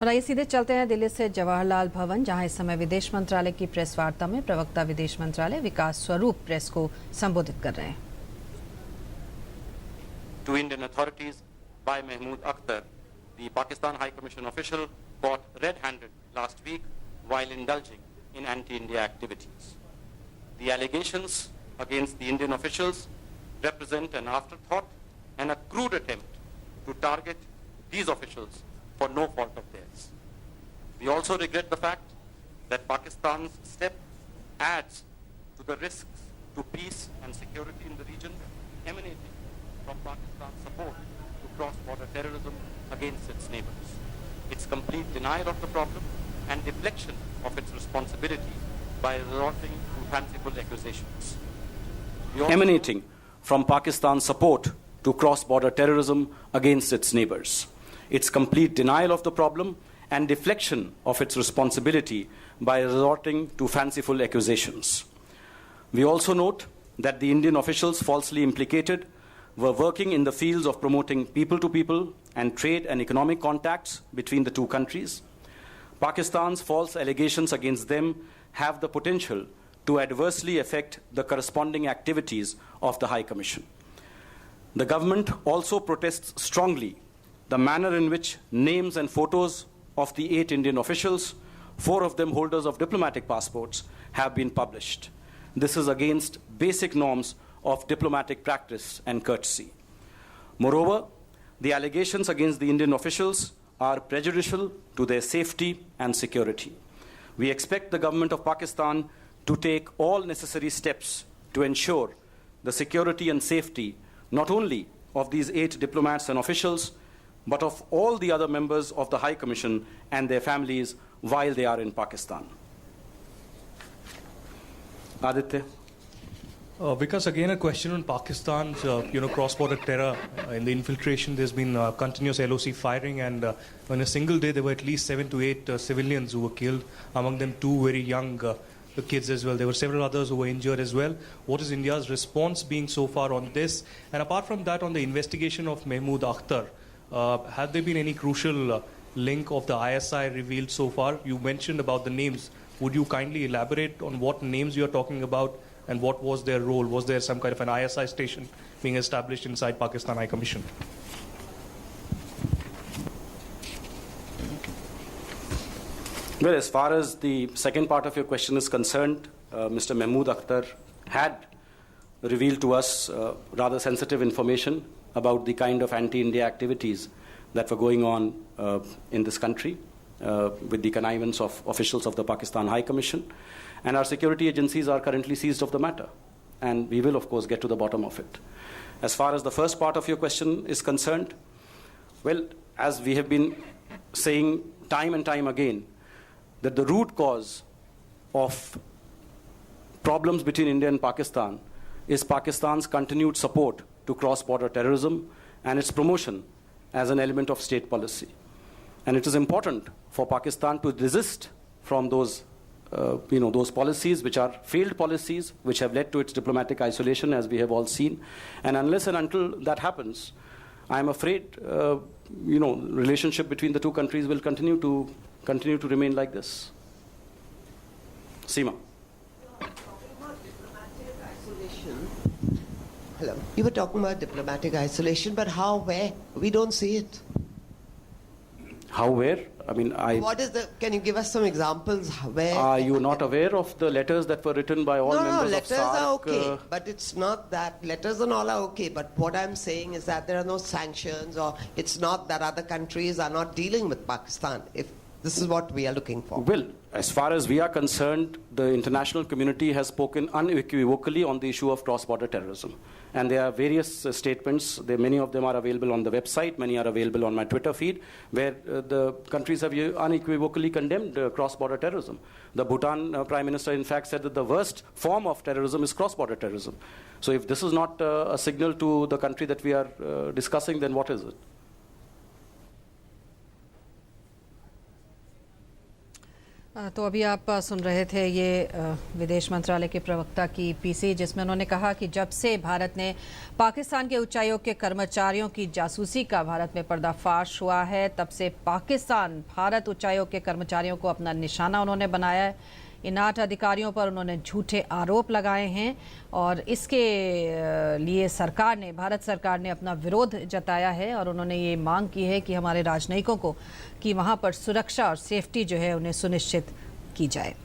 आइए सीधे चलते हैं दिल्ली से जवाहरलाल भवन, जहां इस समय विदेश मंत्रालय की प्रेस वार्ता में प्रवक्ता विदेश मंत्रालय विकास स्वरूप प्रेस को संबोधित कर रहे हैं। To Indian authorities by Mahmood Akhtar, the Pakistan High Commission official caught red-handed last week while indulging in anti-India activities. The allegations against the Indian officials represent an afterthought and a crude attempt to target these officials for no fault of theirs. We also regret the fact that Pakistan's step adds to the risks to peace and security in the region emanating from Pakistan's support to cross-border terrorism against its neighbors. Its complete denial of the problem and deflection of its responsibility by resorting to fanciful accusations. Emanating from Pakistan's support to cross-border terrorism against its neighbors. Its complete denial of the problem and deflection of its responsibility by resorting to fanciful accusations. We also note that the Indian officials falsely implicated were working in the fields of promoting people-to-people and trade and economic contacts between the two countries. Pakistan's false allegations against them have the potential to adversely affect the corresponding activities of the High Commission. The government also protests strongly the manner in which names and photos of the 8 Indian officials, 4 of them holders of diplomatic passports, have been published. This is against basic norms of diplomatic practice and courtesy. Moreover, the allegations against the Indian officials are prejudicial to their safety and security. We expect the government of Pakistan to take all necessary steps to ensure the security and safety not only of these 8 diplomats and officials, but of all the other members of the High Commission and their families while they are in Pakistan. Aditya. Vikas, again a question on Pakistan's cross-border terror. In the infiltration, there's been continuous LOC firing, and in a single day there were at least 7 to 8 civilians who were killed, among them 2 very young kids as well. There were several others who were injured as well. What is India's response being so far on this? And apart from that, on the investigation of Mahmood Akhtar, have there been any crucial link of the ISI revealed so far? You mentioned about the names. Would you kindly elaborate on what names you are talking about and what was their role? Was there some kind of an ISI station being established inside Pakistan High Commission? Well, as far as the second part of your question is concerned, Mr. Mahmood Akhtar had revealed to us rather sensitive information about the kind of anti-India activities that were going on in this country with the connivance of officials of the Pakistan High Commission. And our security agencies are currently seized of the matter. And we will, of course, get to the bottom of it. As far as the first part of your question is concerned, well, as we have been saying time and time again, that the root cause of problems between India and Pakistan is Pakistan's continued support to cross-border terrorism and its promotion as an element of state policy. And it is important for Pakistan to desist from those policies which are failed policies, which have led to its diplomatic isolation, as we have all seen. And unless and until that happens, I am afraid, relationship between the two countries will continue to remain like this. Seema. Hello. You were talking about diplomatic isolation, but how, where? We don't see it. How, where? I mean, can you give us some examples? Where? Are you not aware of the letters that were written by all members of SAARC? No, letters are okay, but it's not that. Letters and all are okay, but what I'm saying is that there are no sanctions, or it's not that other countries are not dealing with Pakistan. If this is what we are looking for. Well, as far as we are concerned, the international community has spoken unequivocally on the issue of cross-border terrorism. And there are various statements. Many of them are available on the website. Many are available on my Twitter feed, where the countries have unequivocally condemned cross-border terrorism. The Bhutan Prime Minister, in fact, said that the worst form of terrorism is cross-border terrorism. So if this is not a signal to the country that we are discussing, then what is it? तो अभी आप सुन रहे थे ये विदेश मंत्रालय के प्रवक्ता की पीसी, जिसमें उन्होंने कहा कि जब से भारत ने पाकिस्तान के उच्चायोग के कर्मचारियों की जासूसी का भारत में पर्दाफाश हुआ है, तब से पाकिस्तान भारत उच्चायोग के कर्मचारियों को अपना निशाना उन्होंने बनाया है। इन 8 अधिकारियों पर उन्होंने झूठे आरोप लगाए हैं और इसके लिए भारत सरकार ने अपना विरोध जताया है और उन्होंने ये मांग की है कि हमारे राजनयिकों को कि वहाँ पर सुरक्षा और सेफ्टी जो है उन्हें सुनिश्चित की जाए।